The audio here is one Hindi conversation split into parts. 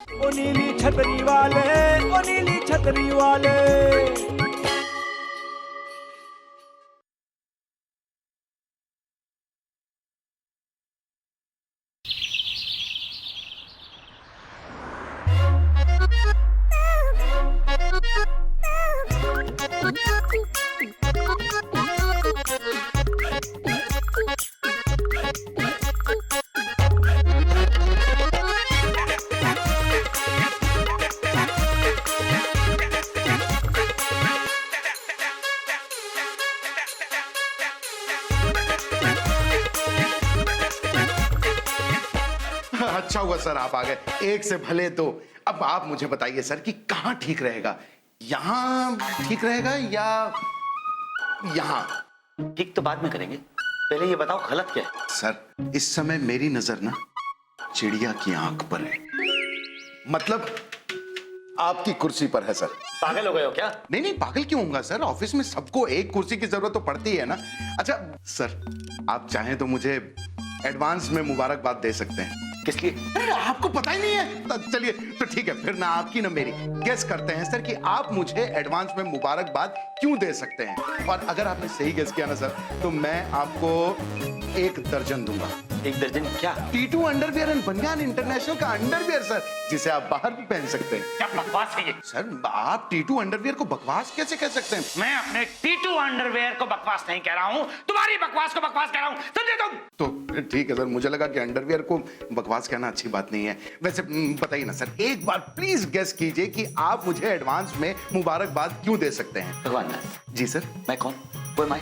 ओ नीली छतरी वाले, ओ नीली छतरी वाले। अच्छा हुआ सर आप आ गए, एक से भले दो। अब आप मुझे बताइए सर कि कहाँ ठीक रहेगा, यहाँ ठीक रहेगा या यहाँ? ठीक तो बाद में करेंगे, पहले ये बताओ गलत क्या है? सर इस समय मेरी नजर ना चिड़िया की आंख पर है, मतलब आपकी कुर्सी पर है सर। पागल हो गए हो क्या? नहीं नहीं, पागल क्यों होऊंगा सर, ऑफिस में सबको एक कुर्सी की जरूरत तो पड़ती है ना। अच्छा सर, आप चाहें तो मुझे एडवांस में मुबारकबाद दे सकते हैं। किस लिए? अरे आपको पता ही नहीं है, तो चलिए तो ठीक है, फिर ना आपकी ना मेरी गेस करते हैं सर कि आप मुझे एडवांस में मुबारकबाद क्यों दे सकते हैं। और अगर आपने सही गेस किया ना सर, तो मैं आपको 1 दर्जन दूंगा। 1 दर्जन क्या? T2 अंडरवियर एंड बनियान इंटरनेशनल का अंडरवियर सर, जिसे आप बाहर भी पहन सकते हैं। क्या बकवास है ये? सर आप T2 अंडरवियर को बकवास कैसे कह सकते हैं? मैं अपने T2 अंडरवेयर को बकवास नहीं कह रहा हूँ, तुम्हारी बकवास को बकवास कह रहा हूँ, समझे तुम? तो ठीक है सर, मुझे लगा कि अंडरवियर को बकवास कहना अच्छी बात नहीं है। वैसे बताइए ना सर, एक बार प्लीज गेस कीजिए कि आप मुझे एडवांस में मुबारकबाद क्यों दे सकते हैं। भगवान दास। जी सर। मैं कौन? कोई माई?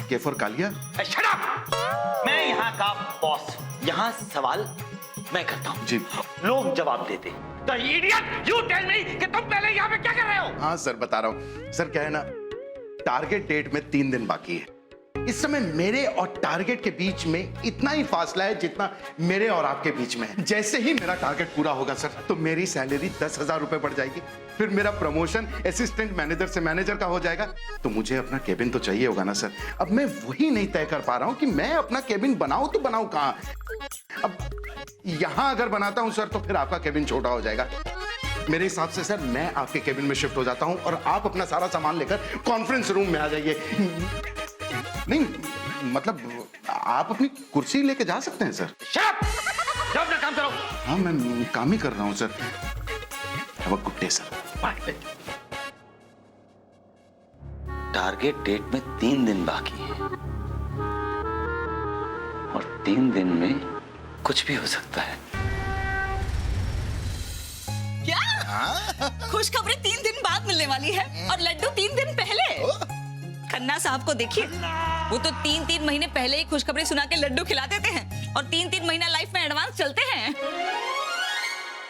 के फॉर कालिया। Shut up! मैं यहाँ का बॉस, यहाँ सवाल मैं करता हूँ जी। लोग जवाब देते। तो इडियट, यू टेल मी कि तुम पहले यहाँ पे क्या कर रहे हो? हाँ सर बता रहा हूँ सर, क्या है ना, टारगेट डेट में 3 दिन बाकी है। इस समय मेरे और टारगेट के बीच में इतना ही फासला है जितना मेरे और आपके बीच में है। जैसे ही मेरा टारगेट पूरा होगा सर, तो मेरी सैलरी 10,000 रुपए बढ़ जाएगी, फिर मेरा प्रमोशन असिस्टेंट मैनेजर से मैनेजर का हो जाएगा। तो मुझे अपना केबिन तो चाहिए होगा ना सर। अब मैं वही नहीं तय कर पा रहा हूं कि मैं अपना केबिन बनाऊं तो बनाऊं कहां। अब यहां अगर बनाता हूं सर, तो फिर आपका केबिन छोटा हो जाएगा। मेरे हिसाब से सर मैं आपके केबिन में शिफ्ट हो जाता हूं और आप अपना सारा सामान लेकर कॉन्फ्रेंस रूम में आ जाइए। नहीं मतलब आप अपनी कुर्सी लेके जा सकते हैं सर। Shut up! जाओ अपना काम करो। हाँ मैं काम ही कर रहा हूँ sir. Have a good day sir. Target date में 3 दिन बाकी है और 3 दिन में कुछ भी हो सकता है। क्या? खुशखबरी 3 दिन बाद मिलने वाली है और लड्डू 3 दिन पहले। खन्ना साहब को देखिए, वो तो 3-3 महीने पहले ही खुशखबरी सुना के लड्डू खिला देते हैं और 3-3 महीना लाइफ में एडवांस चलते हैं।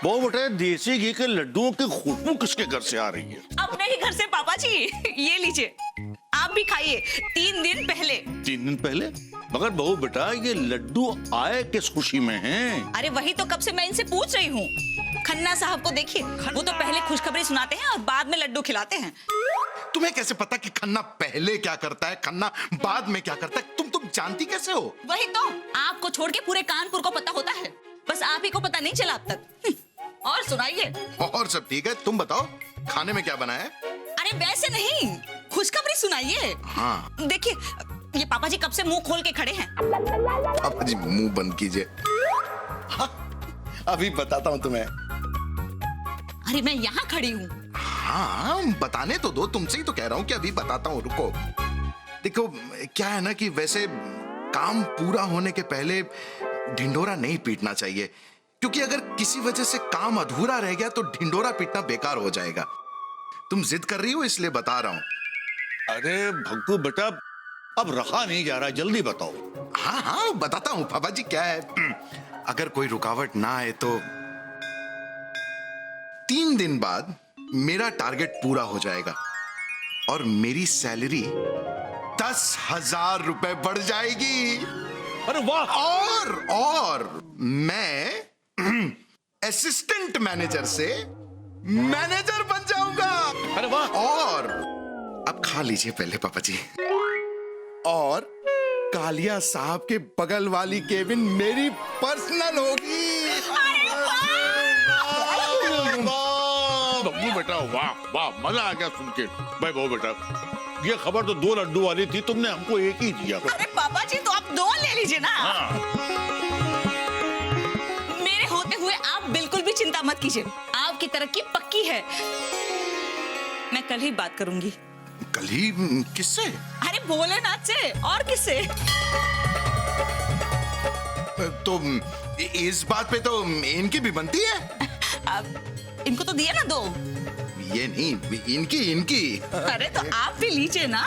वो बेटे, देसी घी के लड्डुओं की खुशबू किसके घर से आ रही है? अपने ही घर से पापा जी। ये लीजिए, आप भी खाइए। 3 दिन पहले। 3 दिन पहले? मगर बहू बेटा, ये लड्डू आए किस खुशी में हैं? अरे वही तो कब से मैं इनसे पूछ रही हूँ। खन्ना साहब को देखिए, वो तो पहले खुशखबरी सुनाते हैं और बाद में लड्डू खिलाते हैं। तुम्हें कैसे पता कि खन्ना पहले क्या करता है, खन्ना बाद में क्या करता है? तुम जानती कैसे हो? वही तो, आपको छोड़ के पूरे कानपुर को पता होता है, बस आप ही को पता नहीं चला अब तक। और सुनाइए। और सब ठीक है, तुम बताओ खाने में क्या बना है? अरे वैसे नहीं, खुशखबरी सुनाइए। हाँ। देखिए, ये पापा जी कब से मुंह खोल के खड़े हैं। पापा जी मुंह बंद कीजिए। हाँ, अभी बताता हूँ तुम्हें। अरे मैं यहाँ खड़ी हूँ। हाँ बताने तो दो, तुमसे ही तो कह रहा हूँ कि अभी बताता हूँ, रुको। देखो क्या है ना कि वैसे काम पूरा होने के पहले ढिंढोरा नहीं पीटना चाहिए, क्योंकि अगर किसी वजह से काम अधूरा रह गया तो ढिंढोरा पीटना बेकार हो जाएगा। तुम जिद कर रही हो इसलिए बता रहा हूँ। अरे भग्गू बेटा, अब रखा नहीं जा रहा, जल्दी बताओ। हाँ हाँ बताता हूँ पापा जी, क्या है, अगर कोई रुकावट ना आए तो 3 दिन बाद मेरा टारगेट पूरा हो जाएगा और मेरी सैलरी 10,000 रुपए बढ़ जाएगी। अरे वाह! और मैं असिस्टेंट मैनेजर से मैनेजर बन जाऊंगा। अरे वाह! और अब खा लीजिए पहले पापा जी। और कालिया साहब के बगल वाली केबिन मेरी पर्सनल होगी। बब्बू बेटा, वाह वाह, मजा आ गया सुन के। भाई बहु बेटा, ये खबर तो 2 लड्डू वाली थी, तुमने हमको एक ही दिया। अरे पापा जी, तो आप 2 ले लीजिए ना। हाँ। मेरे होते हुए आप बिल्कुल भी चिंता मत कीजिए, आपकी तरक्की पक्की है। मैं कल ही बात करूंगी। कल ही? किससे? अरे भोलेनाथ से, और किससे? तो इस बात पे तो इनकी भी बनती है। अब इनको तो दिया ना 2। ये नहीं, इनकी। अरे तो आप भी लीजिए ना।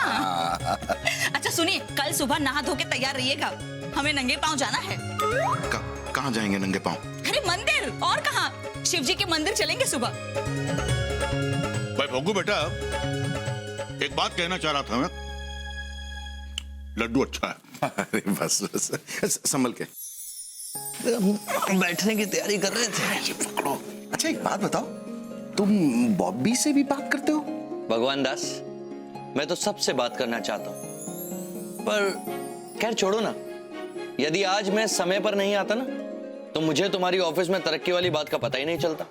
अच्छा सुनिए, कल सुबह नहा धो के तैयार रहिएगा, हमें नंगे पांव जाना है। कहाँ जाएंगे नंगे पांव? अरे मंदिर, और कहाँ, शिव जी के मंदिर चलेंगे सुबह। भाई भोगू बेटा, एक बात कहना चाह रहा था मैं, लड्डू अच्छा है। अरे बस संभल के बैठने की तैयारी कर रहे थे। पकड़ो। अच्छा एक बात बताओ, तुम बॉबी से भी बात करते हो? भगवान दास, मैं तो सबसे बात करना चाहता हूं, पर खैर छोड़ो ना। यदि आज मैं समय पर नहीं आता ना, तो मुझे तुम्हारी ऑफिस में तरक्की वाली बात का पता ही नहीं चलता।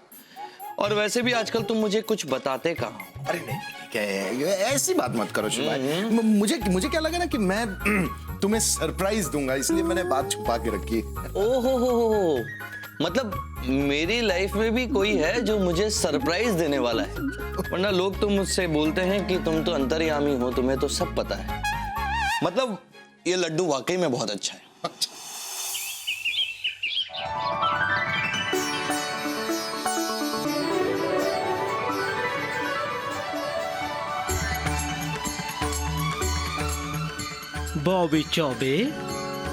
और वैसे भी आजकल तुम मुझे कुछ बताते कहाँ। अरे नहीं, क्या है, ऐसी बात मत करो शिवाय। मुझे क्या लगा ना कि मैं तुम्हें सरप्राइज दूंगा, इसलिए मैंने बात छुपा के रखी। ओहो हो, मतलब मेरी लाइफ में भी कोई है जो मुझे सरप्राइज देने वाला है। वरना लोग तो मुझसे बोलते हैं कि तुम तो अंतर्यामी हो, तुम्हें तो सब पता है। मतलब ये लड्डू वाकई में बहुत अच्छा है। बॉबी चौबे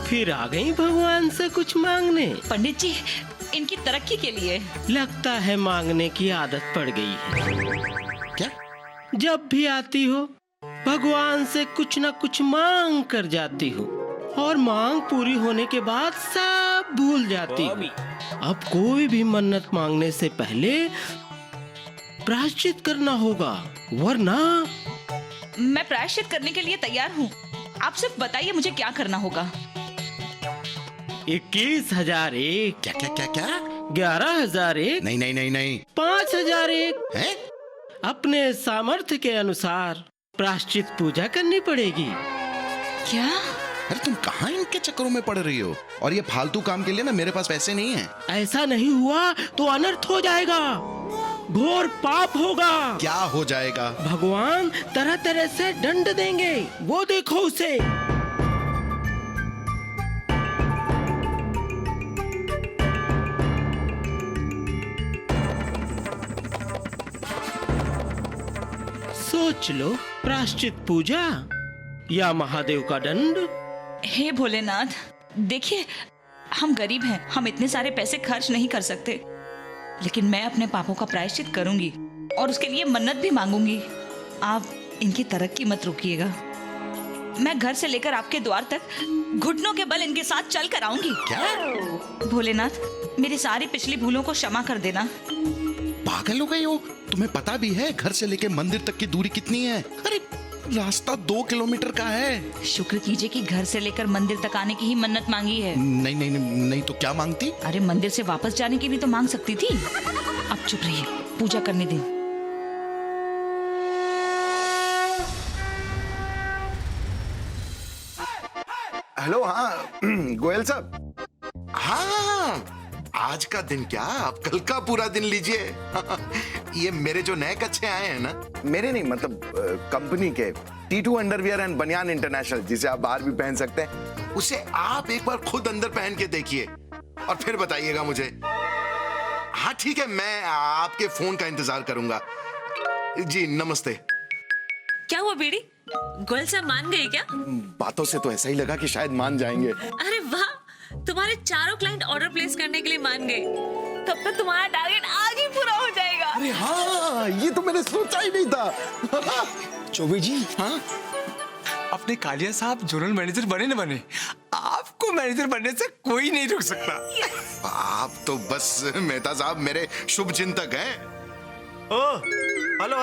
फिर आ गई भगवान से कुछ मांगने। पंडित जी, इनकी तरक्की के लिए। लगता है मांगने की आदत पड़ गई है। क्या? जब भी आती हो भगवान से कुछ न कुछ मांग कर जाती हो, और मांग पूरी होने के बाद सब भूल जाती हो। अब कोई भी मन्नत मांगने से पहले प्रायश्चित करना होगा, वरना। मैं प्रायश्चित करने के लिए तैयार हूँ, आप सिर्फ बताइए मुझे क्या करना होगा। 21,001। क्या क्या क्या क्या? 11,001। नहीं 5,001 है? अपने सामर्थ्य के अनुसार प्रायश्चित पूजा करनी पड़ेगी। क्या? अरे तुम कहाँ इनके चक्करों में पड़ रही हो? और ये फालतू काम के लिए ना मेरे पास पैसे नहीं है। ऐसा नहीं हुआ तो अनर्थ हो जाएगा, घोर पाप होगा। क्या हो जाएगा? भगवान तरह तरह से दंड देंगे, वो देखो उसे। सोच लो, प्रायश्चित पूजा या महादेव का दंड। हे भोलेनाथ, देखिए हम गरीब हैं, हम इतने सारे पैसे खर्च नहीं कर सकते, लेकिन मैं अपने पापों का प्रायश्चित करूंगी और उसके लिए मन्नत भी मांगूंगी। आप इनकी तरक्की मत रोकिएगा। मैं घर से लेकर आपके द्वार तक घुटनों के बल इनके साथ चल कर आऊंगी। क्या? भोलेनाथ, मेरी सारी पिछली भूलों को क्षमा कर देना। पागल हो गई हो? तुम्हें पता भी है घर से लेके मंदिर तक की दूरी कितनी है? अरे रास्ता 2 किलोमीटर का है। शुक्र कीजिए कि घर से लेकर मंदिर तक आने की ही मन्नत मांगी है। नहीं तो क्या मांगती? अरे मंदिर से वापस जाने की भी तो मांग सकती थी। अब चुप रहिए, पूजा करने दें। हेलो, हाँ गोयल साहब। हाँ, आज का दिन क्या, आप कल का पूरा दिन लीजिए। ये मेरे जो नए कच्छे आए हैं ना, मेरे नहीं मतलब कंपनी के, T2 अंडरवियर एंड बनियान इंटरनेशनल, जिसे आप बाहर भी पहन सकते हैं, उसे आप एक बार खुद अंदर पहन के देखिए और फिर बताइएगा मुझे। हाँ ठीक है, मैं आपके फोन का इंतजार करूंगा। जी नमस्ते। क्या हुआ बीड़ी, गोयल साहब मान गए क्या? बातों से तो ऐसा ही लगा कि शायद मान जाएंगे। अरे वाह, तुम्हारे चारों क्लाइंट ऑर्डर प्लेस करने के लिए मान गए। तब तक तुम्हारा टारगेट आज ही पूरा हो जाएगा। अरे हाँ, ये तो मैंने सोचा ही नहीं था। चौबे जी, हाँ? अपने कालिया साहब जोनल मैनेजर बने न बने, आपको मैनेजर बनने से कोई नहीं रोक सकता। आप तो बस मेहता साहब मेरे शुभ चिंतक हैं। ओ, हेलो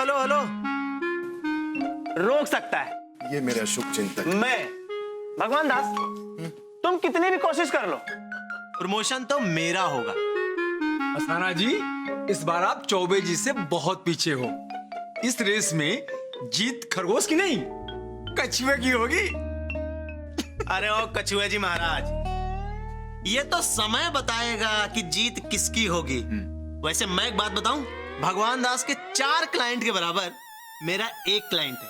रोक सकता है ये मेरा शुभ चिंतक। मैं भगवान दास, तुम कितनी भी कोशिश कर लो, प्रमोशन तो मेरा होगा। असाना जी, इस बार आप चौबे जी से बहुत पीछे हो। इस रेस में जीत खरगोश की नहीं, कछुए की होगी। अरे ओ कछुए जी महाराज, ये तो समय बताएगा कि जीत किसकी होगी। वैसे मैं एक बात बताऊं, भगवान दास के 4 क्लाइंट के बराबर मेरा 1 क्लाइंट है।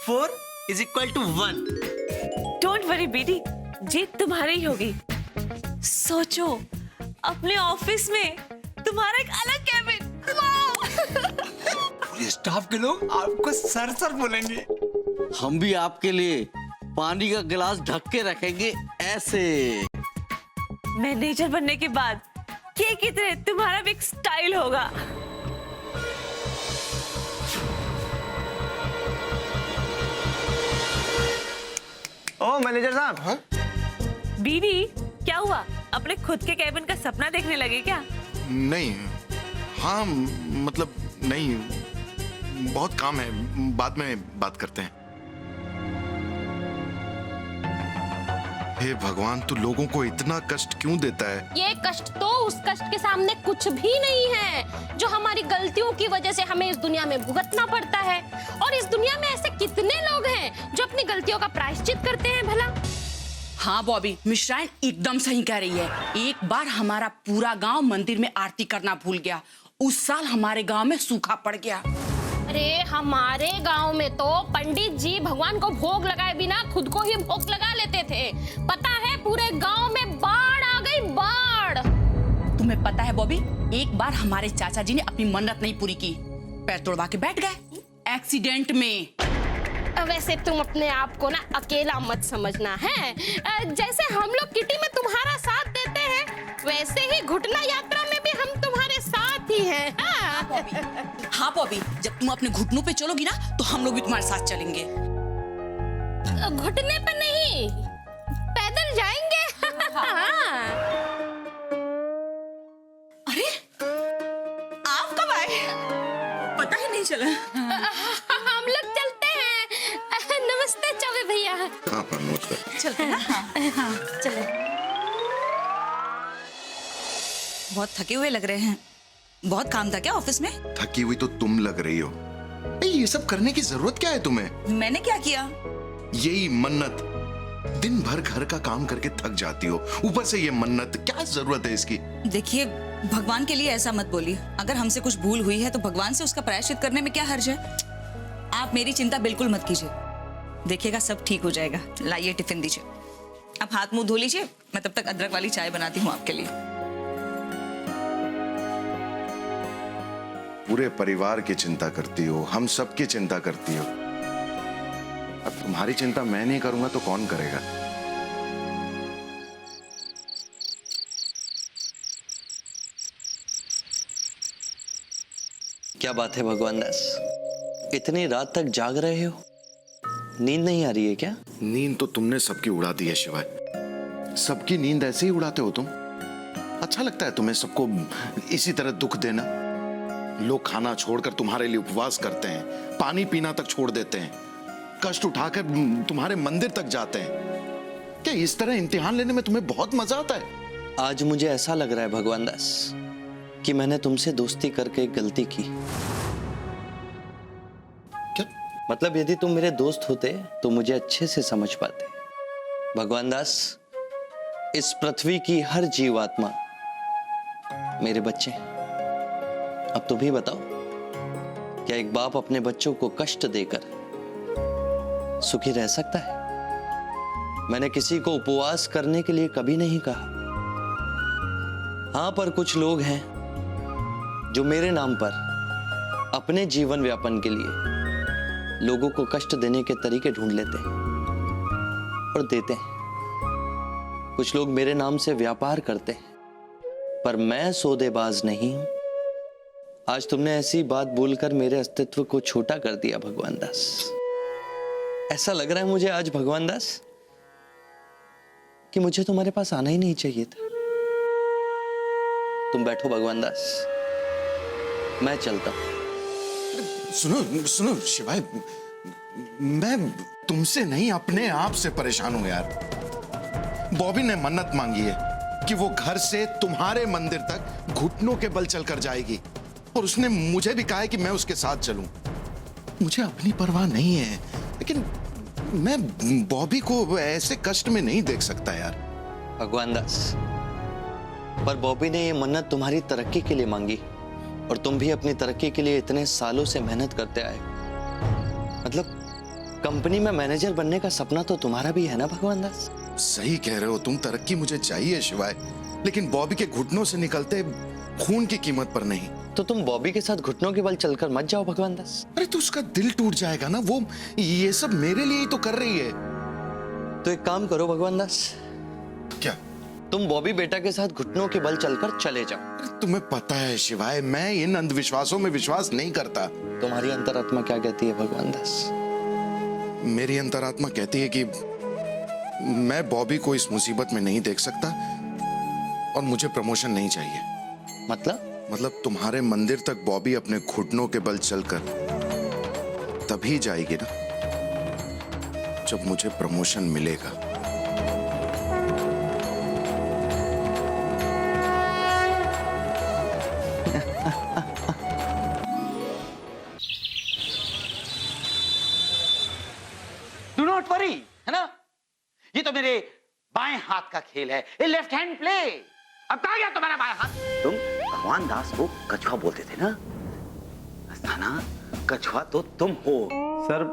4 = 1। डोंट वरी बेटी, जीत तुम्हारी ही होगी। सोचो, अपने ऑफिस में तुम्हारा एक अलग कैबिन। पूरे स्टाफ के लोग आपको सर सर बोलेंगे। हम भी आपके लिए पानी का गिलास ढक के रखेंगे ऐसे। मैनेजर बनने के बाद के कितने तुम्हारा भी एक स्टाइल होगा। ओ मैनेजर साहब। हाँ? बीडी, क्या हुआ? अपने खुद के कैबिन का सपना देखने लगे क्या? नहीं, हाँ मतलब नहीं, बहुत काम है, बाद में बात करते हैं। हे भगवान, तू लोगों को इतना कष्ट क्यों देता है? ये कष्ट तो उस कष्ट के सामने कुछ भी नहीं है जो हमारी गलतियों की वजह से हमें इस दुनिया में भुगतना पड़ता है। और इस दुनिया में ऐसे कितने लोग हैं जो अपनी गलतियों का प्रायश्चित करते हैं भला। हाँ बॉबी, मिश्राइन एकदम सही कह रही है। एक बार हमारा पूरा गांव मंदिर में आरती करना भूल गया। उस साल हमारे गांव में सूखा पड़ गया। अरे हमारे गांव में तो पंडित जी भगवान को भोग लगाए बिना खुद को ही भोग लगा लेते थे। पता है, पूरे गांव में बाढ़ आ गई, बाढ़। तुम्हें पता है बॉबी, एक बार हमारे चाचा जी ने अपनी मन्नत नहीं पूरी की, पैर तोड़वा के बैठ गए एक्सीडेंट में। वैसे तुम अपने आप को ना अकेला मत समझना है। जैसे हम लोग किटी में तुम्हारा साथ देते हैं, वैसे ही घुटना यात्रा में भी हम तुम्हारे साथ ही हैं। हाँ बॉबी, जब तुम अपने घुटनों पे चलोगी ना तो हम लोग भी तुम्हारे साथ चलेंगे। घुटने पे नहीं, पैदल जाएंगे। अरे, आप कब आए? पता ही नहीं चला। हम लोग चलते हैं। नमस्ते चौबे भैया। चलते हैं ना? हाँ, चलो। बहुत थके हुए लग रहे हैं। बहुत काम था क्या ऑफिस में? थकी हुई तो तुम लग रही हो। ये सब करने की जरूरत क्या है तुम्हें? मैंने क्या किया? यही मन्नत, दिन भर घर का काम करके थक जाती हो, ऊपर से ये मन्नत, क्या जरूरत है इसकी? देखिए, भगवान के लिए ऐसा मत बोलिए। अगर हमसे कुछ भूल हुई है तो भगवान से उसका प्रायश्चित करने में क्या हर्ज है? आप मेरी चिंता बिल्कुल मत कीजिए, देखिएगा सब ठीक हो जाएगा। लाइए टिफिन दीजिए, आप हाथ मुंह धो लीजिए, मैं तब तक अदरक वाली चाय बनाती हूँ आपके लिए। पूरे परिवार की चिंता करती हो, हम सबकी चिंता करती हो। अब तुम्हारी चिंता मैं नहीं करूंगा तो कौन करेगा? क्या बात है भगवान दास, इतनी रात तक जाग रहे हो? नींद नहीं आ रही है क्या? नींद तो तुमने सबकी उड़ा दी है शिवाय। सबकी नींद ऐसे ही उड़ाते हो तुम। अच्छा लगता है तुम्हें सबको इसी तरह दुख देना? लोग खाना छोड़कर तुम्हारे लिए उपवास करते हैं, पानी पीना तक छोड़ देते हैं, कष्ट उठाकर तुम्हारे मंदिर तक जाते हैं। क्या इस तरह इम्तिहान लेने में तुम्हें बहुत मजा आता है? आज मुझे ऐसा लग रहा है भगवान दास कि मैंने तुमसे दोस्ती करके एक गलती की। क्या मतलब, यदि तुम मेरे दोस्त होते तो मुझे अच्छे से समझ पाते। भगवान दास, इस पृथ्वी की हर जीवात्मा मेरे बच्चे हैं। अब तुम ही बताओ, क्या एक बाप अपने बच्चों को कष्ट देकर सुखी रह सकता है? मैंने किसी को उपवास करने के लिए कभी नहीं कहा। हाँ, पर कुछ लोग हैं जो मेरे नाम पर अपने जीवन व्यापन के लिए लोगों को कष्ट देने के तरीके ढूंढ लेते हैं और देते हैं। कुछ लोग मेरे नाम से व्यापार करते हैं, पर मैं सौदेबाज नहीं हूं। आज तुमने ऐसी बात बोलकर मेरे अस्तित्व को छोटा कर दिया भगवान दास। ऐसा लग रहा है मुझे आज भगवान दास कि मुझे तुम्हारे पास आना ही नहीं चाहिए था। तुम बैठो भगवान दास, मैं चलता हूं। सुनो सुनो शिवाय, मैं तुमसे नहीं अपने आप से परेशान हूं यार। बॉबी ने मन्नत मांगी है कि वो घर से तुम्हारे मंदिर तक घुटनों के बल चलकर जाएगी। और उसने मुझे भी कहा है कि मैं उसके साथ चलूं। मुझे अपनी परवाह नहीं है, लेकिन मैं बॉबी को ऐसे कष्ट में नहीं देख सकता यार। भगवान दास, पर बॉबी ने ये मन्नत तुम्हारी तरक्की के लिए मांगी, और तुम भी अपनी तरक्की के लिए इतने सालों से मेहनत करते आए। मतलब कंपनी में मैनेजर बनने का सपना तो तुम्हारा भी है ना भगवान दास? सही कह रहे हो तुम, तरक्की मुझे चाहिए शिवाय, लेकिन बॉबी के घुटनों से निकलते खून की कीमत पर नहीं। तो तुम बॉबी के साथ घुटनों के बल चलकर मत जाओ भगवान दास। अरे तो उसका दिल टूट जाएगा ना, वो ये सब मेरे लिए ही तो कर रही है। तो एक काम करो भगवान दास। क्या? तुम बॉबी बेटा के साथ घुटनों के बल चलकर चले जाओ। अरे तुम्हें पता है शिवाय, मैं इन अंधविश्वासों में विश्वास नहीं करता। तुम्हारी अंतरात्मा क्या कहती है भगवान दास? मेरी अंतरात्मा कहती है कि मैं बॉबी को इस मुसीबत में नहीं देख सकता, और मुझे प्रमोशन नहीं चाहिए। मतलब तुम्हारे मंदिर तक बॉबी अपने घुटनों के बल चलकर तभी जाएगी ना जब मुझे प्रमोशन मिलेगा। डू नॉट वरी, है ना? ये तो मेरे बाएं हाथ का खेल है, ये लेफ्ट हैंड प्ले। अब कहाँ गया तुम्हारा बाएं हाथ? तुम भगवान दास को कछुआ बोलते थे ना? अस्थाना, कछुआ तो तुम हो। सर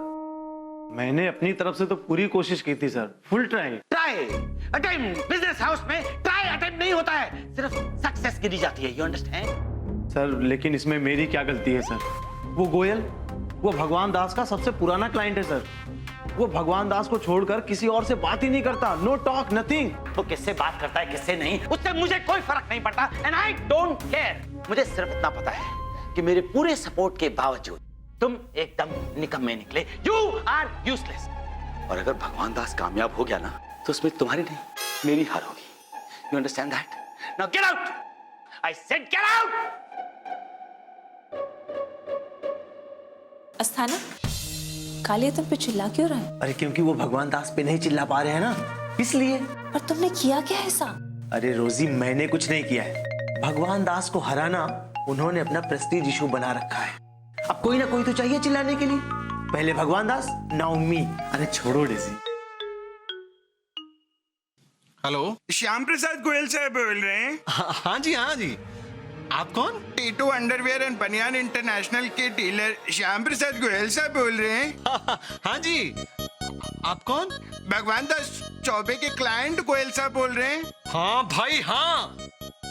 मैंने अपनी तरफ से तो पूरी कोशिश की थी sir, full try. Attempt business house में ट्राई अटेम्प्ट नहीं होता है, सिर्फ सक्सेस गिनी जाती है। You understand? सर लेकिन इसमें मेरी क्या गलती है सर? वो गोयल, वो भगवान दास का सबसे पुराना क्लाइंट है सर। वो भगवान दास को छोड़कर किसी और से बात ही नहीं करता। No talk, nothing. वो किससे बात करता है किससे नहीं, उससे मुझे कोई फर्क नहीं पड़ता, एंड आई डोंट केयर। मुझे सिर्फ इतना पता है कि मेरे पूरे सपोर्ट के बावजूद तुम एकदम निकम्मे निकले। You are useless. और अगर भगवान दास कामयाब हो गया ना, तो उसमें तुम्हारी नहीं मेरी हार होगी। You understand that? Now get out, I said get out. Asthana, Kaliya तुम पे चिल्ला क्यों रहा है? अरे क्योंकि वो भगवान दास पे नहीं चिल्ला पा रहे हैं ना, इसलिए। पर तुमने किया क्या ऐसा? अरे रोजी, मैंने कुछ नहीं किया है। भगवान दास को हराना उन्होंने अपना प्रेस्टीज इशू बना रखा है। अब कोई ना कोई तो चाहिए चिल्लाने के लिए। पहले भगवान दास, नाउ मी। अरे छोड़ो डेजी। हेलो, श्याम प्रसाद गोयल साहब बोल रहे हैं? हाँ जी, हाँ जी। आप कौन? टीटू अंडरवियर एंड बनियान इंटरनेशनल के डीलर श्याम प्रसाद गोयल साहब बोल रहे हैं? हाँ जी। आप कौन? भगवान दास चौबे के क्लाइंट गोयल साहब बोल रहे हैं? हाँ भाई हाँ।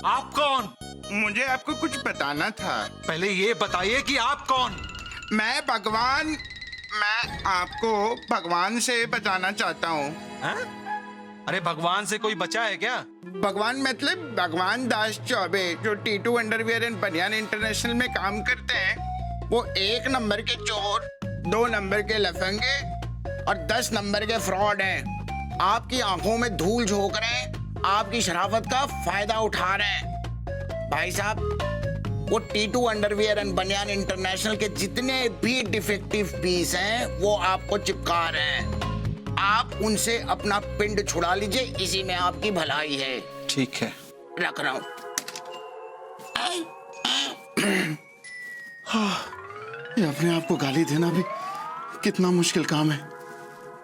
आप कौन? मुझे आपको कुछ बताना था। पहले ये बताइए कि आप कौन? मैं आपको भगवान से बचाना चाहता हूँ। अरे भगवान से कोई बचा है क्या? भगवान मतलब भगवान दास चौबे, जो टीटू अंडरवियर एंड बनियान इंटरनेशनल में काम करते हैं। वो 1 नंबर के चोर, 2 नंबर के लफंगे और 10 नंबर के फ्रॉड हैं। आपकी आंखों में धूल झोंक रहे हैं, आपकी शराफत का फायदा उठा रहे हैं। भाई साहब, वो टीटू अंडरवियर एंड बनियान इंटरनेशनल के जितने भी डिफेक्टिव पीस हैं, वो आपको चिपका रहे हैं। आप उनसे अपना पिंड छुड़ा लीजिए, इसी में आपकी भलाई है। ठीक है, रख रहा हूं। ये अपने आप को गाली देना भी कितना मुश्किल काम है।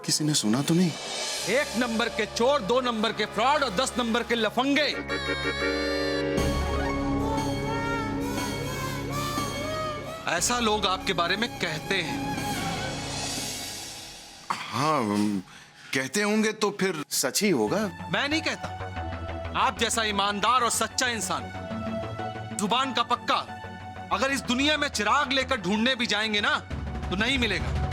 किसी ने सुना तो नहीं? 1 नंबर के चोर, 2 नंबर के फ्रॉड और 10 नंबर के लफंगे। ऐसा लोग आपके बारे में कहते हैं। हाँ, कहते होंगे तो फिर सच ही होगा। मैं नहीं कहता। आप जैसा ईमानदार और सच्चा इंसान, जुबान का पक्का, अगर इस दुनिया में चिराग लेकर ढूंढने भी जाएंगे ना, तो नहीं मिलेगा।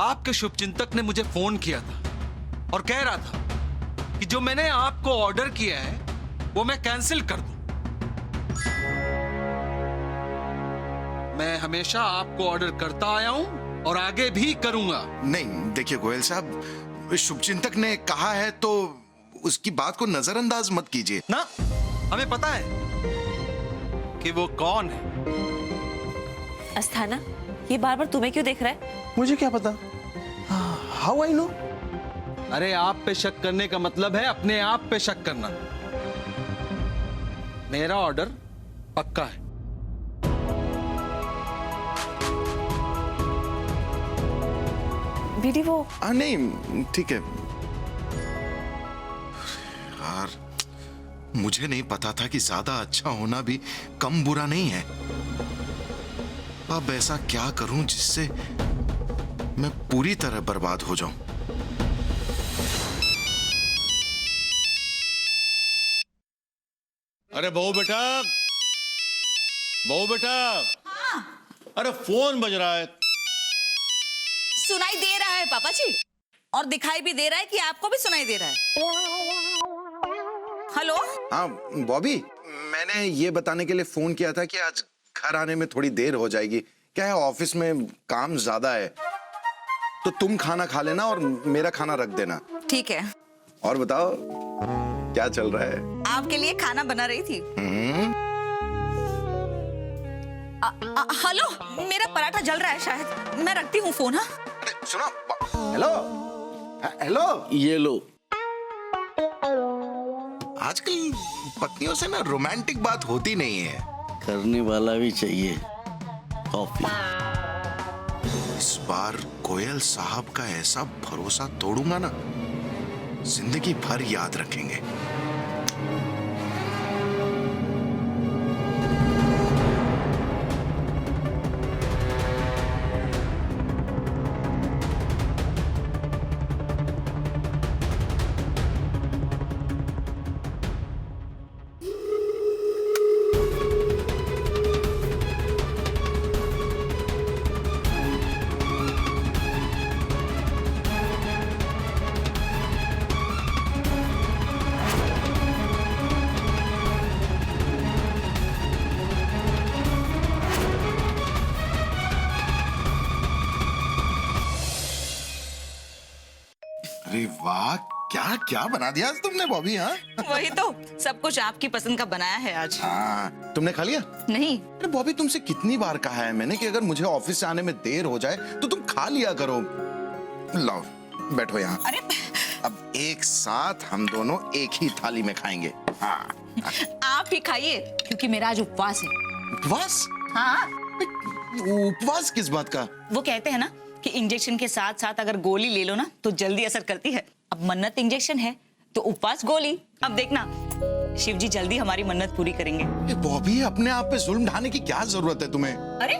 आपके शुभचिंतक ने मुझे फोन किया था और कह रहा था कि जो मैंने आपको ऑर्डर किया है वो मैं कैंसिल कर दूं। मैं हमेशा आपको ऑर्डर करता आया हूं और आगे भी करूंगा। नहीं, देखिए गोयल साहब, शुभचिंतक ने कहा है तो उसकी बात को नजरअंदाज मत कीजिए ना। हमें पता है कि वो कौन है। अस्थाना, ये बार बार तुम्हें क्यों देख रहा है? मुझे क्या पता? How I know? अरे आप पे शक करने का मतलब है अपने आप पे शक करना। मेरा ऑर्डर पक्का है। बीडी वो नहीं ठीक है यार, मुझे नहीं पता था कि ज्यादा अच्छा होना भी कम बुरा नहीं है। अब ऐसा क्या करूं जिससे मैं पूरी तरह बर्बाद हो जाऊं। अरे बहू बेटा, बहू बेटा। अरे फोन बज रहा है। सुनाई दे रहा है पापा जी, और दिखाई भी दे रहा है कि आपको भी सुनाई दे रहा है। हेलो। हाँ बॉबी, मैंने ये बताने के लिए फोन किया था कि आज घर आने में थोड़ी देर हो जाएगी। क्या है, ऑफिस में काम ज्यादा है, तो तुम खाना खा लेना और मेरा खाना रख देना। ठीक है। और बताओ क्या चल रहा है? आपके लिए खाना बना रही थी। हेलो, मेरा पराठा जल रहा है शायद, मैं रखती हूँ फोन। हाँ सुनो, हेलो हेलो, ये लो। आजकल पत्नियों से ना रोमांटिक बात होती नहीं है। करने वाला भी चाहिए कॉफी। इस बार गोयल साहब का ऐसा भरोसा तोड़ूंगा ना, जिंदगी भर याद रखेंगे। अरे वाह, क्या क्या बना दिया आज तुमने बॉबी। हाँ वही तो, सब कुछ आपकी पसंद का बनाया है आज। हाँ, तुमने खा लिया? नहीं। अरे बॉबी, तुमसे कितनी बार कहा है मैंने कि अगर मुझे ऑफिस से आने में देर हो जाए तो तुम खा लिया करो। लाओ बैठो यहाँ। अरे अब एक साथ हम दोनों एक ही थाली में खाएंगे। हाँ आप ही खाइए, क्योंकि मेरा आज उपवास है। उपवास? हाँ। उपवास किस बात का? वो कहते हैं ना कि इंजेक्शन के साथ साथ अगर गोली ले लो ना तो जल्दी असर करती है। अब मन्नत इंजेक्शन है तो उपवास गोली। अब देखना, शिव जी जल्दी हमारी मन्नत पूरी करेंगे। बॉबी, अपने आप पे जुल्म ढाने की क्या जरूरत है तुम्हें? अरे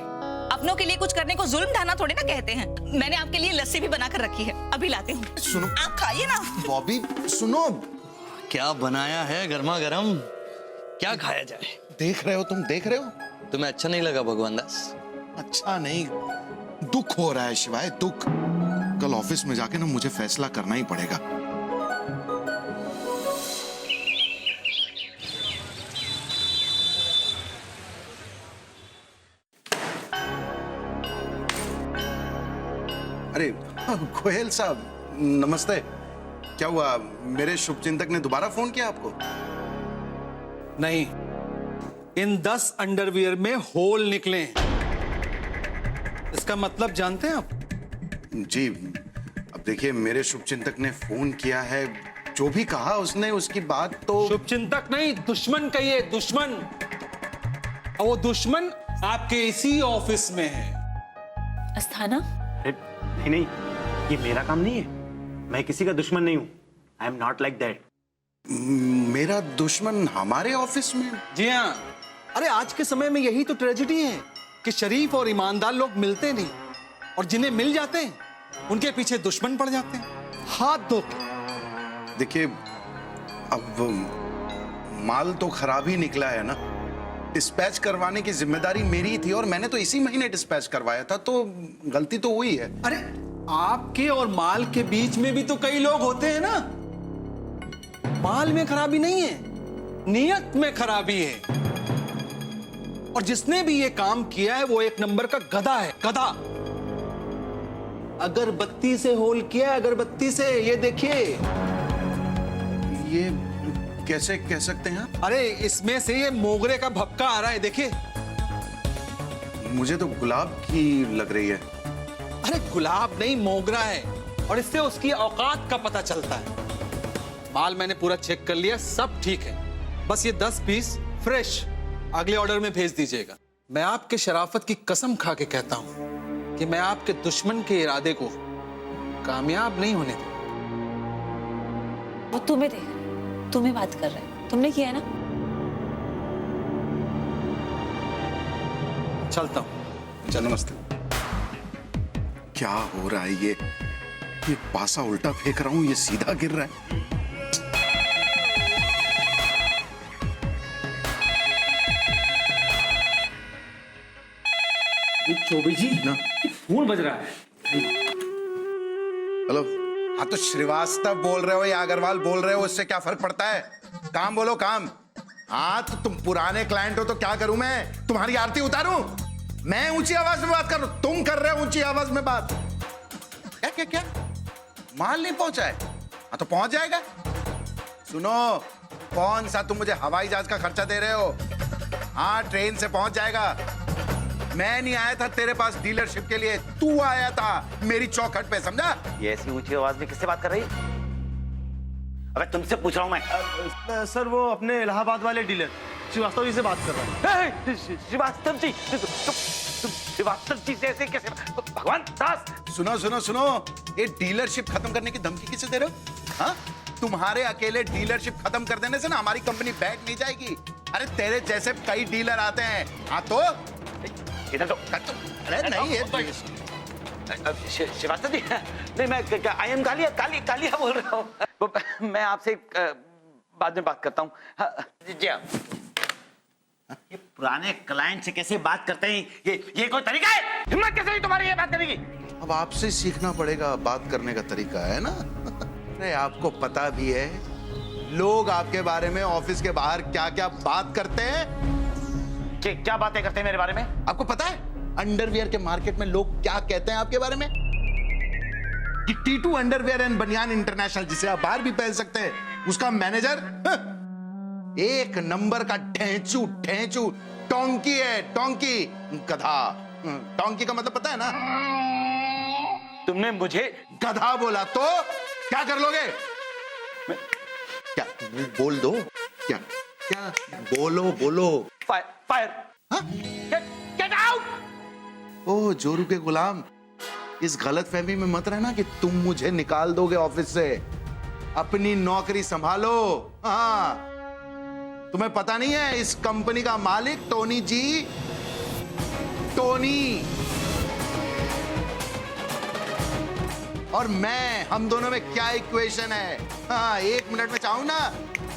अपनों के लिए कुछ करने को जुल्म ढाना थोड़ी ना कहते हैं। मैंने आपके लिए लस्सी भी बनाकर रखी है, अभी लाती हूँ। सुनो, आप खाइए ना। बॉबी सुनो, क्या बनाया है गर्मा गर्म, क्या खाया जाए? देख रहे हो तुम, देख रहे हो? तुम्हें अच्छा नहीं लगा भगवान दास? अच्छा नहीं, दुख हो रहा है शिवाय, दुख। कल ऑफिस में जाके ना मुझे फैसला करना ही पड़ेगा। अरे गोयल साहब, नमस्ते। क्या हुआ, मेरे शुभचिंतक ने दोबारा फोन किया आपको? नहीं, इन 10 अंडरवियर में होल निकले। इसका मतलब जानते हैं आप? जी, अब देखिए, मेरे शुभचिंतक ने फोन किया है, जो भी कहा उसने, उसकी बात तो। शुभचिंतक नहीं, दुश्मन कहिए, दुश्मन। और वो दुश्मन आपके इसी ऑफिस में है। अस्थाना? नहीं नहीं, ये मेरा काम नहीं है। मैं किसी का दुश्मन नहीं हूं। I am not like that. मेरा दुश्मन हमारे ऑफिस में? जी हाँ। अरे आज के समय में यही तो ट्रेजेडी है कि शरीफ और ईमानदार लोग मिलते नहीं, और जिन्हें मिल जाते हैं उनके पीछे दुश्मन पड़ जाते हैं, हाथ धो के। देखिए, अब माल तो खराब ही निकला है ना। डिस्पैच करवाने की जिम्मेदारी मेरी थी और मैंने तो इसी महीने डिस्पैच करवाया था, तो गलती तो हुई है। अरे आपके और माल के बीच में भी तो कई लोग होते हैं ना। माल में खराबी नहीं है, नियत में खराबी है। और जिसने भी ये काम किया है वो एक नंबर का गधा है, गधा। अगरबत्ती से होल किया है, अगरबत्ती से। ये देखिए। ये कैसे कह सकते हैं आप? अरे इसमें से ये मोगरे का भपका आ रहा है, देखिए। मुझे तो गुलाब की लग रही है। अरे गुलाब नहीं, मोगरा है, और इससे उसकी औकात का पता चलता है। माल मैंने पूरा चेक कर लिया, सब ठीक है। बस ये 10 पीस फ्रेश अगले ऑर्डर में भेज दीजिएगा। मैं आपके शराफत की कसम खा के कहता हूं कि मैं आपके दुश्मन के इरादे को कामयाब नहीं होने दो। वो तुम्हें देख रहे हैं, तुम्हें बात कर रहे हैं, तुमने किया है ना? चलता हूँ। चल नमस्ते। क्या हो रहा है ये पासा उल्टा फेंक रहा हूं, ये सीधा गिर रहा है। चौबे जी ना फोन बज रहा है। हेलो। हाँ तो श्रीवास्तव बोल रहे हो या अग्रवाल बोल रहे हो, उससे क्या फर्क पड़ता है? काम बोलो काम। हाँ तो तुम पुराने क्लाइंट हो तो क्या करूं मैं? तुम्हारी आरती उतारूं? मैं ऊंची आवाज में बात कर रहा हूं, तुम कर रहे हो ऊंची आवाज में बात। क्या क्या क्या माल नहीं पहुंचा है? हाँ तो पहुंच जाएगा। सुनो, कौन सा तुम मुझे हवाई जहाज का खर्चा दे रहे हो? हाँ ट्रेन से पहुंच जाएगा। मैं नहीं आया था तेरे पास डीलरशिप के लिए, तू आया था मेरी चौखट पे, समझा? ये ऐसी ऊंची आवाज में किससे बात कर रही? अबे तुमसे पूछ रहा हूं मैं। सर वो अपने इलाहाबाद वाले डीलर श्रीवास्तव जी से बात कर रहा है। श्रीवास्तव जी, तुम श्रीवास्तव जी से ऐसे कैसे? भगवान दास, सुनो सुनो सुनो, ये डीलरशिप खत्म करने की धमकी किसे दे रहे हो? हाँ, तुम्हारे अकेले डीलरशिप खत्म कर देने से ना हमारी कंपनी बैठ नहीं जाएगी। अरे तेरे जैसे कई डीलर आते हैं। हाँ तो इधर तो अरे नहीं है श्रीवास्तव जी, नहीं मैं आई एम कालिया बोल रहा हूँ। मैं आपसे बाद में बात करता हूँ। जी हाँ। ये पुराने क्लाइंट से कैसे बात करते हैं? ये कोई तरीका है? हिम्मत कैसे हुई तुम्हारी ये बात करने की? अब आपसे सीखना पड़ेगा बात करने का तरीका, है ना? अरे आपको पता भी है लोग आपके बारे में ऑफिस के बाहर क्या क्या बात करते हैं? क्या बातें करते हैं मेरे बारे में? आपको पता है अंडरवियर के मार्केट में लोग क्या कहते हैं आपके बारे में? कि टीटू अंडरवियर एंड बनियान इंटरनेशनल, जिसे आप बाहर भी पहन सकते हैं, उसका मैनेजर एक नंबर का ढेंचू टोंकी है, टोंकी, गधा। टोंकी का मतलब पता है ना? तुमने मुझे गधा बोला तो क्या कर लोगे? क्या बोल दो? क्या क्या बोलो? फायर। Get out. ओ जोरू के गुलाम, इस गलत फहमी में मत रहना कि तुम मुझे निकाल दोगे ऑफिस से। अपनी नौकरी संभालो। हाँ, तुम्हें पता नहीं है इस कंपनी का मालिक टोनी जी, टोनी और मैं, हम दोनों में क्या इक्वेशन है? हाँ, 1 मिनट में चाहूं ना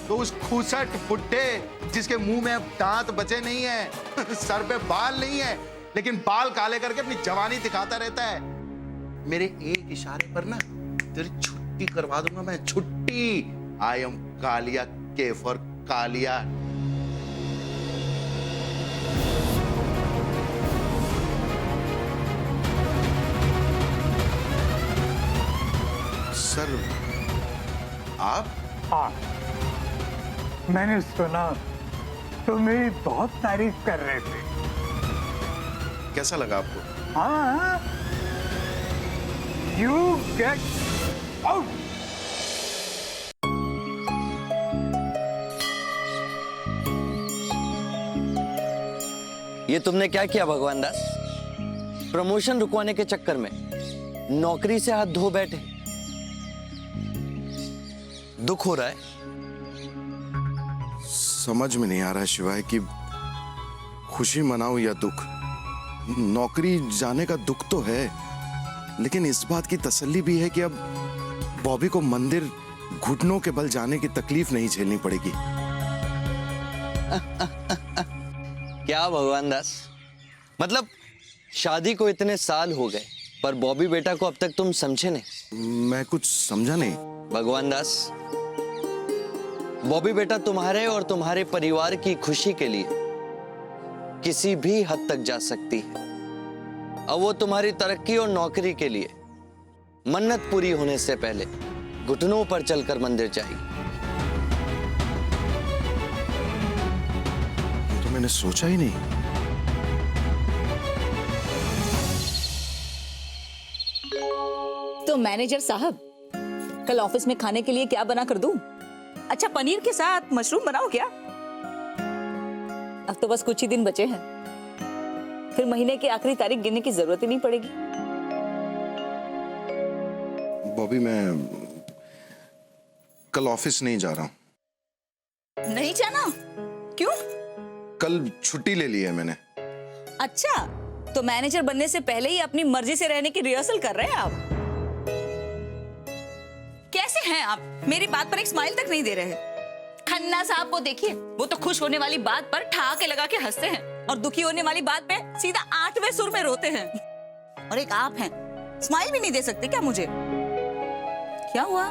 तो उस खूसट बुड्ढे जिसके मुंह में अब दांत बचे नहीं है, सर पे बाल नहीं है, लेकिन बाल काले करके अपनी जवानी दिखाता रहता है, मेरे एक इशारे पर ना तेरी छुट्टी करवा दूंगा मैं। छुट्टी। आई एम कालिया के फॉर कालिया। सर आप? हाँ, मैंने सुना तुम मेरी बहुत तारीफ कर रहे थे। कैसा लगा आपको? हाँ, यू गेट आउट। ये तुमने क्या किया भगवान दास? प्रमोशन रुकवाने के चक्कर में नौकरी से हाथ धो बैठे। दुख हो रहा है? समझ में नहीं आ रहा शिवाय कि खुशी मनाऊं या दुख। नौकरी जाने का दुख तो है, लेकिन इस बात की तसल्ली भी है कि अब बॉबी को मंदिर घुटनों के बल जाने की तकलीफ नहीं झेलनी पड़ेगी। क्या भगवान दास, मतलब शादी को इतने साल हो गए पर बॉबी बेटा को अब तक तुम समझे नहीं? मैं कुछ समझा नहीं। भगवान दास, बॉबी बेटा तुम्हारे और तुम्हारे परिवार की खुशी के लिए किसी भी हद तक जा सकती है। अब वो तुम्हारी तरक्की और नौकरी के लिए मन्नत पूरी होने से पहले घुटनों पर चलकर मंदिर जाएगी। तो मैंने सोचा ही नहीं। तो मैनेजर साहब, कल ऑफिस में खाने के लिए क्या बना कर दूं? अच्छा, पनीर के साथ मशरूम बनाओ क्या? अब तो बस कुछ ही दिन बचे हैं, फिर महीने की आखिरी तारीख गिनने की जरूरत ही नहीं पड़ेगी। बॉबी मैं कल ऑफिस नहीं जा रहा हूं। नहीं जाना? क्यों? कल छुट्टी ले ली है मैंने। अच्छा, तो मैनेजर बनने से पहले ही अपनी मर्जी से रहने की रिहर्सल कर रहे हैं आप? कैसे हैं आप? मेरी बात पर एक स्माइल तक नहीं दे रहे। खन्ना साहब को देखिए, वो तो खुश होने वाली बात पर ठहाके लगा के हंसते हैं और दुखी होने वाली बात पे सीधा 8वें सुर में रोते हैं। और एक आप हैं, स्माइल भी नहीं दे सकते क्या मुझे? क्या हुआ?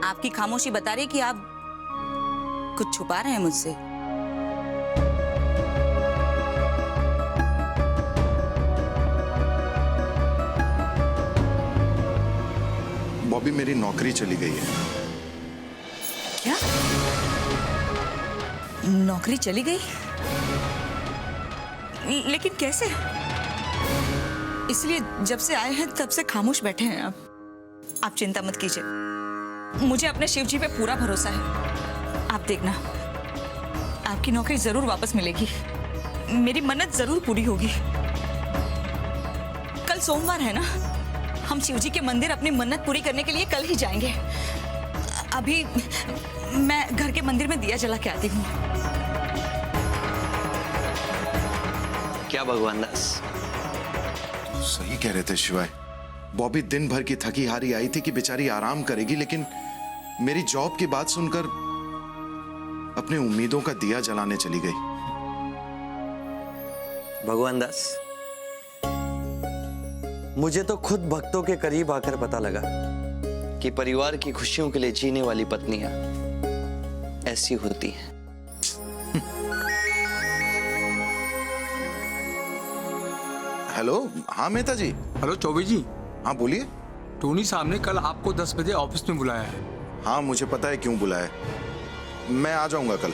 आपकी खामोशी बता रही कि आप कुछ छुपा रहे हैं मुझसे। बॉबी मेरी नौकरी चली गई है। क्या? नौकरी चली गई? लेकिन कैसे? इसलिए जब से आए हैं तब से खामोश बैठे हैं आप चिंता मत कीजिए, मुझे अपने शिव जी पे पूरा भरोसा है। आप देखना, आपकी नौकरी जरूर वापस मिलेगी, मेरी मन्नत जरूर पूरी होगी। कल सोमवार है ना, हम शिव जी के मंदिर अपनी मन्नत पूरी करने के लिए कल ही जाएंगे। अभी मैं घर के मंदिर में दिया जला के आती हूँ। क्या भगवान दास? सही कह रहे थे शिवाय। बॉबी दिन भर की थकी हारी आई थी कि बेचारी आराम करेगी, लेकिन मेरी जॉब की बात सुनकर अपने उम्मीदों का दिया जलाने चली गई। भगवान दास, मुझे तो खुद भक्तों के करीब आकर पता लगा कि परिवार की खुशियों के लिए जीने वाली पत्नियां ऐसी होती हैं। हेलो, हाँ मेहता जी। हेलो चौबे जी। हाँ बोलिए। टोनी साहब ने कल आपको 10 बजे ऑफिस में बुलाया है। हाँ मुझे पता है क्यों बुलाया है, मैं आ जाऊंगा कल।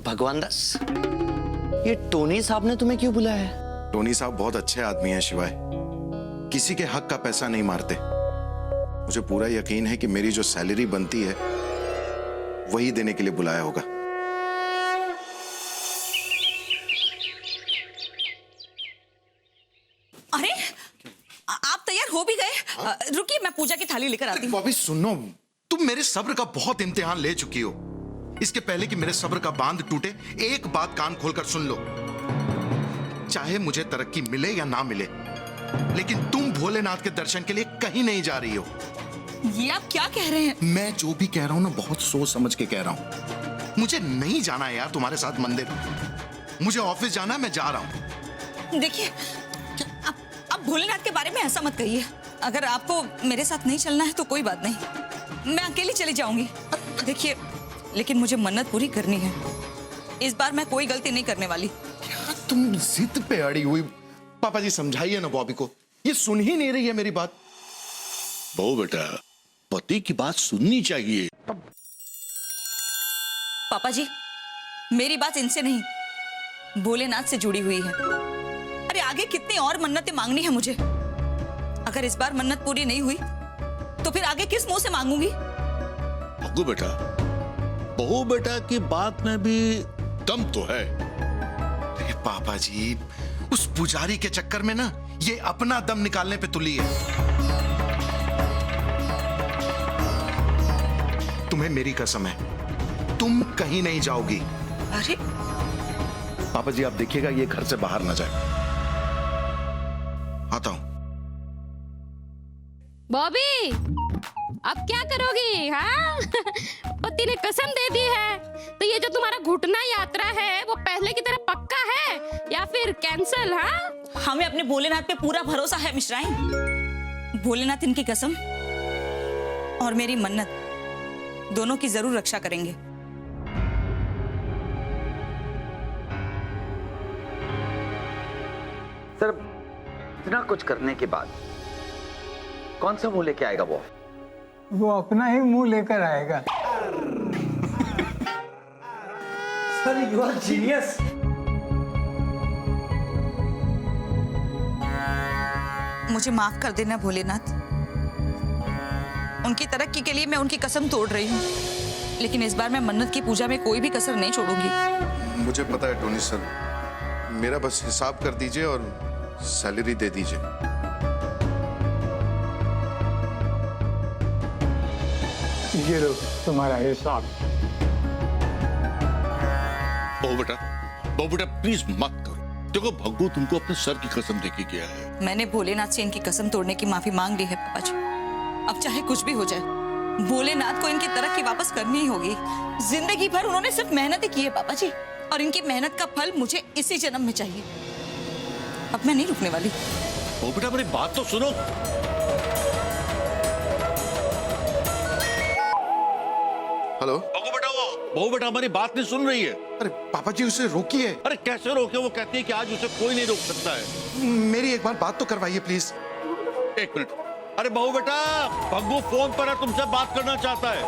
भगवान दास, ये टोनी साहब ने तुम्हें क्यों बुलाया है? टोनी साहब बहुत अच्छे आदमी हैं शिवाय, किसी के हक का पैसा नहीं मारते। मुझे पूरा यकीन है कि मेरी जो सैलरी बनती है वही देने के लिए बुलाया होगा। अरे आप तैयार हो भी गए? रुकिए, मैं पूजा की थाली लेकर आती हूँ। बॉबी सुनो, तुम मेरे सब्र का बहुत इम्तिहान ले चुकी हो। इसके पहले कि मेरे सब्र का बांध टूटे, एक बात कान खोलकर सुन लो। चाहे मुझे तरक्की मिले या ना मिले, लेकिन तुम भोलेनाथ के दर्शन के लिए कहीं नहीं जा रही हो। ये आप क्या कह रहे हैं? मैं जो भी कह रहा हूं ना, बहुत सोच समझ के कह रहा हूं। मुझे नहीं जाना है यार तुम्हारे साथ मंदिर, मुझे ऑफिस जाना है, मैं जा रहा हूं। देखिए, आप भोलेनाथ के बारे में ऐसा मत कहिए। अगर आपको मेरे साथ नहीं चलना है तो कोई बात नहीं, मैं अकेली चली जाऊंगी। देखिए, लेकिन मुझे मन्नत पूरी करनी है। इस बार मैं कोई गलती नहीं करने वाली। क्या तुम जिद पे अड़ी हुई? पापा जी समझाइए ना बॉबी को, ये सुन ही नहीं रही है मेरी बात। बहू बेटा, पति की बात सुननी चाहिए। पापा जी, मेरी बात इनसे नहीं, भोलेनाथ से जुड़ी हुई है। अरे आगे कितनी और मन्नतें मांगनी है मुझे। अगर इस बार मन्नत पूरी नहीं हुई तो फिर आगे किस मुंह से मांगूंगी? बहू बेटा की बात में भी दम तो है। अरे पापा जी, उस पुजारी के चक्कर में ना ये अपना दम निकालने पे तुली है। तुम्हें मेरी कसम है, तुम कहीं नहीं जाओगी। अरे पापा जी आप देखिएगा ये घर से बाहर ना जाए। आता हूं। बॉबी, अब क्या करोगी? हाँ पति ने कसम दे दी है, तो ये जो तुम्हारा घुटना यात्रा है वो पहले की तरह पक्का है या फिर कैंसल? हाँ, हमें अपने भोलेनाथ पे पूरा भरोसा है मिश्राइन। भोलेनाथ इनकी कसम और मेरी मन्नत दोनों की जरूर रक्षा करेंगे। सर, इतना कुछ करने के बाद कौन सा मुंह लेके आएगा वो अपना ही मुंह लेकर आएगा। Sir you are genius. मुझे माफ कर देना भोलेनाथ, उनकी तरक्की के लिए मैं उनकी कसम तोड़ रही हूँ, लेकिन इस बार मैं मन्नत की पूजा में कोई भी कसर नहीं छोड़ूंगी। मुझे पता है टोनी सर, मेरा बस हिसाब कर दीजिए और सैलरी दे दीजिए। ये लो तुम्हारा हिसाब। बहू बेटा प्लीज मत करो। देखो भग्गू तुमको अपने सर की कसम देके गया है। मैंने भोलेनाथ से इनकी कसम तोड़ने की माफी मांग ली है पापा जी। अब चाहे कुछ भी हो जाए, भोलेनाथ को इनकी तरक्की वापस करनी ही होगी। जिंदगी भर उन्होंने सिर्फ मेहनत ही की है पापा जी, और इनकी मेहनत का फल मुझे इसी जन्म में चाहिए। अब मैं नहीं रुकने वाली। बहू बेटा मेरी बात तो सुनो। हेलो बहू बेटा हमारी बात नहीं सुन रही है। अरे पापा जी उसे रोकिए। अरे कैसे रोके? वो कहती है कि आज उसे कोई नहीं रोक सकता है। मेरी एक बार बात तो करवाइए प्लीज। एक मिनट। अरे बहू बेटा भग्गू फोन पर है, तुमसे बात करना चाहता है।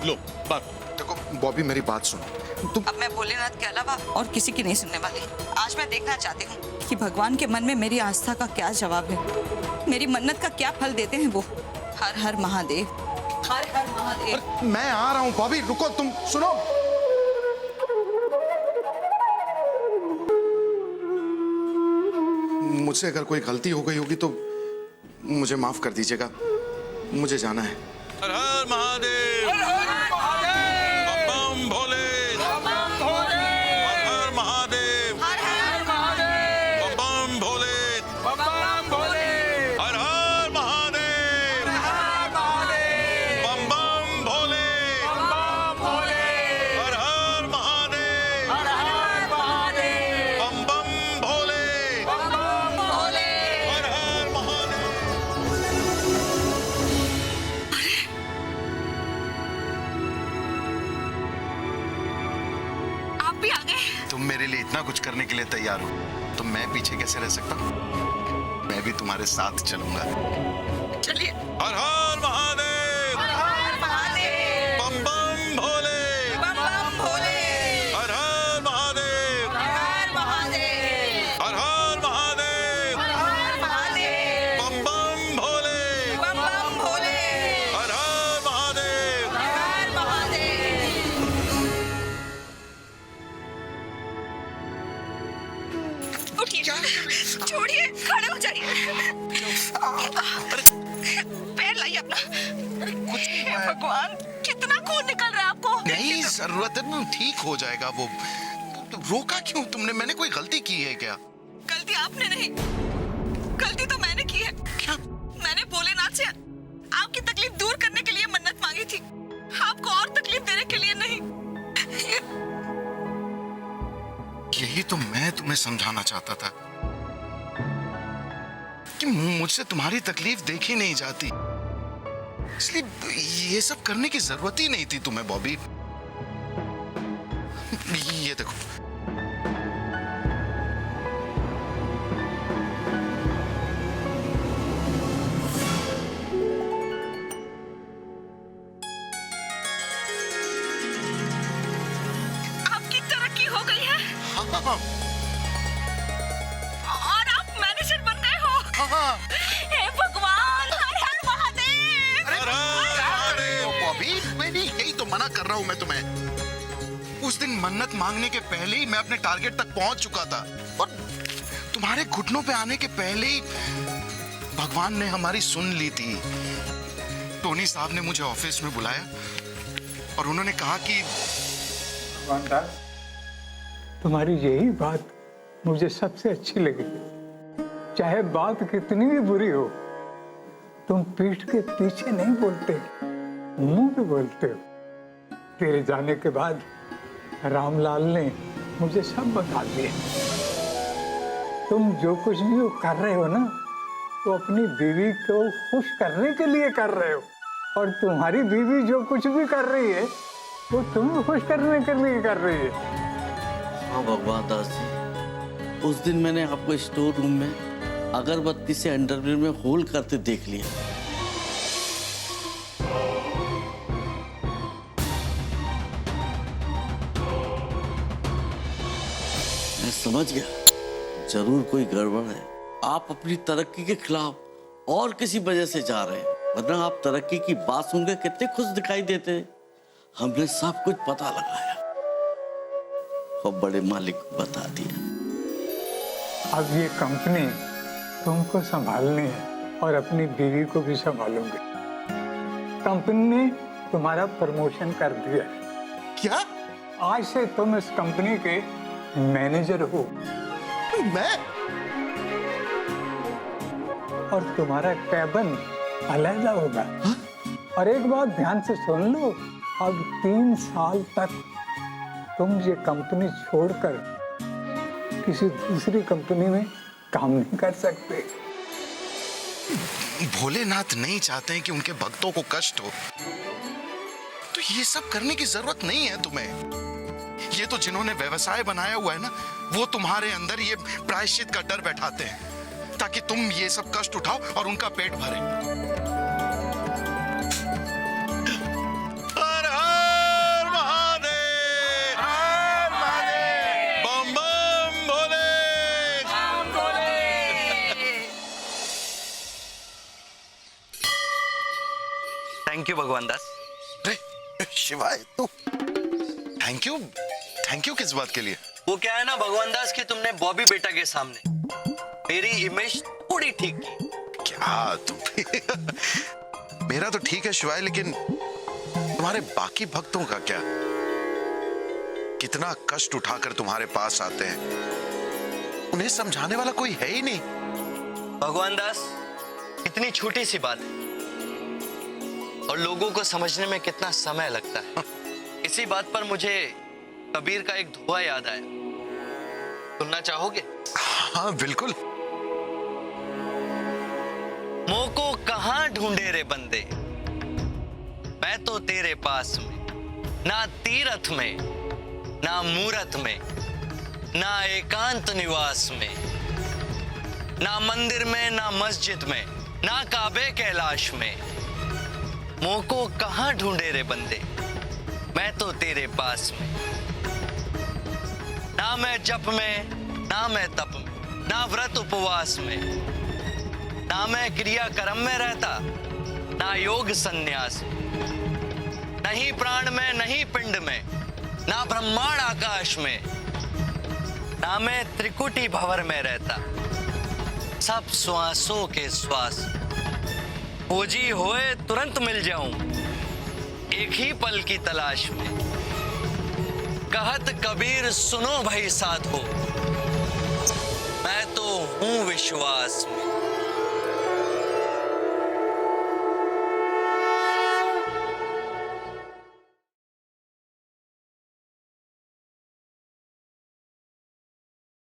लो बात। देखो बॉबी मेरी बात सुनो। तुम अब मैं भोलेनाथ के अलावा और किसी की नहीं सुनने वाली। आज मैं देखना चाहती हूँ कि भगवान के मन में मेरी आस्था का क्या जवाब है, मेरी मन्नत का क्या फल देते हैं वो। हर हर महादेव, हर हर महादेव। मैं आ रहा हूँ बॉबी, रुको तुम सुनो। मुझसे अगर कोई गलती हो गई होगी तो मुझे माफ कर दीजिएगा, मुझे जाना है। हर हर महादेव, बम बम भोले, हर हर महादेव, बम बम भोले, हर हर महादेव, बम बम भोले, हर हर महादेव, बम बम भोले, हर हर महादेव। आप भी आ गए। तुम मेरे लिए इतना कुछ करने के लिए तैयार हो तो मैं पीछे कैसे रह सकता हूँ? मैं भी तुम्हारे साथ चलूंगा। चलिए। हर हर महादेव, बम बम भोले, हर हर महादेव, हर हर महादेव, बम बम भोले, हर हर महादेव। उठिए, छोड़िए, खड़े हो जाइए। पैर लाइए अपना। हे भगवान, कितना खून निकल रहा है आपको। नहीं जरूरत है ना, ठीक हो जाएगा वो। रोका क्यों तुमने? मैंने कोई गलती की है क्या? गलती आपने नहीं, गलती तो मैंने की है। क्या? मैंने भोलेनाथ से आपकी तकलीफ दूर करने के लिए मन्नत मांगी थी, आपको और तकलीफ देने के लिए नहीं। यही तो मैं तुम्हें समझाना चाहता था कि मुझसे तुम्हारी तकलीफ देखी नहीं जाती, इसलिए ये सब करने की जरूरत ही नहीं थी तुम्हें बॉबी। ये देखो, आपकी तरक्की हो गई है और आप मैनेजर बन गए हो। हे भगवान, हर हर महादेव। बॉबी मैं भी यही तो मना कर रहा हूं मैं तुम्हें। उस दिन मन्नत मांगने के पहले ही मैं अपने टारगेट तक पहुंच चुका था, और तुम्हारे घुटनों पे आने के पहले ही भगवान ने हमारी सुन ली थी। टोनी साहब ने मुझे ऑफिस में बुलाया और उन्होंने कहा कि भगवान दास, तुम्हारी यही बात मुझे सबसे अच्छी लगी। चाहे बात कितनी भी बुरी हो, तुम पीठ के पीछे नहीं बोलते, मुंह पे बोलते हो। तेरे जाने के बाद रामलाल ने मुझे सब बता दिया। तुम जो कुछ भी कर रहे हो ना, तो अपनी बीवी को खुश करने के लिए कर रहे हो, और तुम्हारी बीवी जो कुछ भी कर रही है वो तुम्हें खुश करने के लिए कर रही है। हाँ भगवान दास जी, उस दिन मैंने आपको स्टोर रूम में अगरबत्ती से अंडरवेयर में होल करते देख लिया। मैं समझ गया, जरूर कोई गड़बड़ है। आप अपनी तरक्की के खिलाफ और किसी वजह से जा रहे हैं, वरना आप तरक्की की बात सुनकर कितने खुश दिखाई देते हैं। हमने सब कुछ पता लगाया और बड़े मालिक को बता दिया। अब ये कंपनी तुमको संभालनी है और अपनी बीवी को भी संभालोगे। कंपनी ने तुम्हारा प्रमोशन कर दिया है। क्या? आज से तुम इस कंपनी के मैनेजर हो। मैं? और तुम्हारा कैबिन अलग होगा। और एक बात ध्यान से सुन लो, अब 3 साल तक तुम ये कंपनी छोड़कर किसी दूसरी कंपनी में काम नहीं कर सकते। भोलेनाथ नहीं चाहते हैं कि उनके भक्तों को कष्ट हो, तो ये सब करने की जरूरत नहीं है तुम्हें। ये तो जिन्होंने व्यवसाय बनाया हुआ है ना, वो तुम्हारे अंदर ये प्रायश्चित का डर बैठाते हैं ताकि तुम ये सब कष्ट उठाओ और उनका पेट भरे। हर हर महादेव, हर महादेव, बम बम भोले, बम भोले। थैंक यू भगवान दास। शिवाय तो थैंक यू किस बात के लिए? वो क्या है ना भगवान दास कि तुमने बॉबी बेटा के सामने मेरी इमेज थोड़ी ठीक की। क्या तुम मेरा तो ठीक है शिवाय, लेकिन तुम्हारे बाकी भक्तों का क्या? कितना कष्ट उठाकर तुम्हारे पास आते हैं, उन्हें समझाने वाला कोई है ही नहीं। भगवान दास, इतनी छोटी सी बात है और लोगों को समझने में कितना समय लगता है। इसी बात पर मुझे कबीर का एक दोहा याद आया, सुनना चाहोगे? हाँ बिल्कुल। मोह को कहां ढूंढे रे बंदे, मैं तो तेरे पास में, ना तीरथ में, ना मूरत में, ना एकांत निवास में, ना मंदिर में, ना मस्जिद में, ना काबे कैलाश में। मोह को कहां ढूंढे रे बंदे, मैं तो तेरे पास में। ना मैं जप में, ना मैं तप में, ना व्रत उपवास में, ना मैं क्रिया कर्म में रहता, ना योग संन्यास में, नहीं प्राण में, नहीं पिंड में, ना ब्रह्मांड आकाश में, ना मैं त्रिकुटी भंवर में रहता, सब श्वासों के श्वास। खोजी होए तुरंत मिल जाऊं एक ही पल की तलाश में। कहत कबीर सुनो भाई साधो, मैं तो हूं विश्वास में।